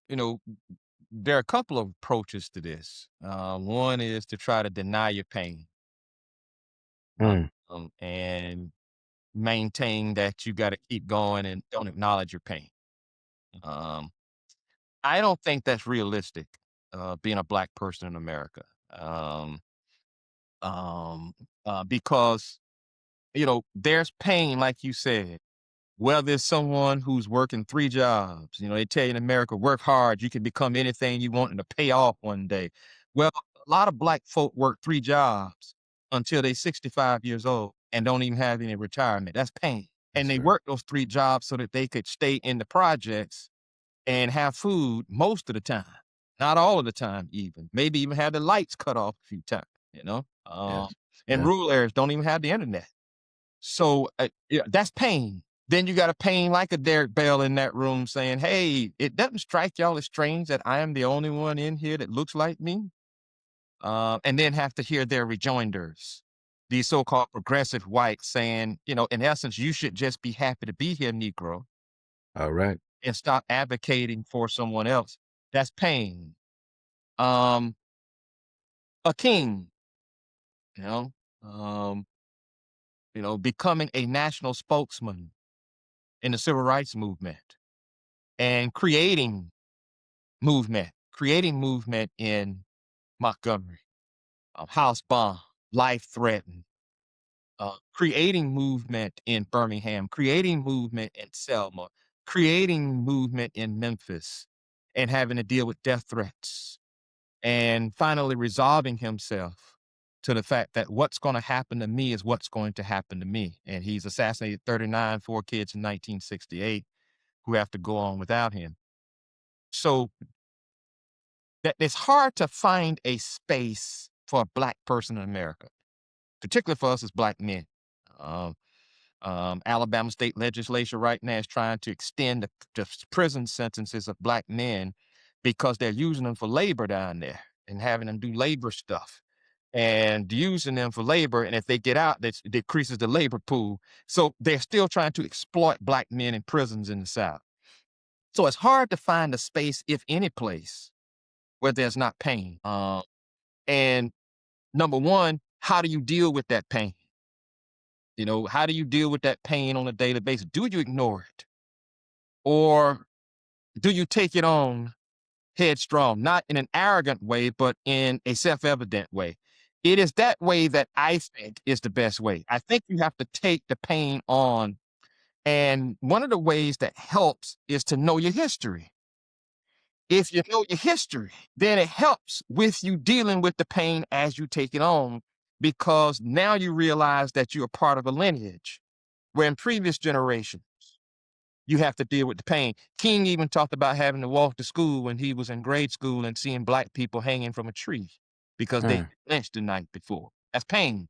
you know, there are a couple of approaches to this. One is to try to deny your pain, Mm, and maintain that you got to keep going and don't acknowledge your pain. Um, I don't think that's realistic, being a black person in America. Um, um, because, there's pain, like you said, whether it's someone who's working three jobs. They tell you in America, work hard, you can become anything you want and to pay off one day. Well, a lot of black folk work three jobs until they're 65 years old and don't even have any retirement. That's pain. And that's they right. work those three jobs so that they could stay in the projects and have food most of the time. Not all of the time, even. Maybe even have the lights cut off a few times, you know? Yes. And Yeah. rural areas don't even have the internet. So, yeah, that's pain. Then you got a pain like a Derek Bell in that room saying, "Hey, it doesn't strike y'all as strange that I am the only one in here that looks like me?" And then have to hear their rejoinders. These so-called progressive whites saying, in essence, you should just be happy to be here, Negro, All right. and stop advocating for someone else. That's pain. Um, a king, you know, um, becoming a national spokesman in the civil rights movement and creating movement in Montgomery, house bomb, life threatened, creating movement in Birmingham, creating movement in Selma, creating movement in Memphis, and having to deal with death threats, and finally resolving himself to the fact that what's going to happen to me is what's going to happen to me. And he's assassinated 39, four kids in 1968 who have to go on without him. So that it's hard to find a space for a black person in America, particularly for us as black men. Um, Alabama state legislature right now is trying to extend the prison sentences of black men because they're using them for labor down there and having them do labor stuff and using them for labor. And if they get out, that decreases the labor pool. So they're still trying to exploit black men in prisons in the South. So it's hard to find a space, if any place, where there's not pain. And number one, how do you deal with that pain? How do you deal with that pain on a daily basis? Do you ignore it? Or do you take it on headstrong, not in an arrogant way, but in a self evident way? It is that way that I think is the best way. I think you have to take the pain on. And one of the ways that helps is to know your history. If you know your history, then it helps with you dealing with the pain as you take it on, because now you realize that you're a part of a lineage where in previous generations, you have to deal with the pain. King even talked about having to walk to school when he was in grade school and seeing black people hanging from a tree because they Mm, lynched the night before. That's pain.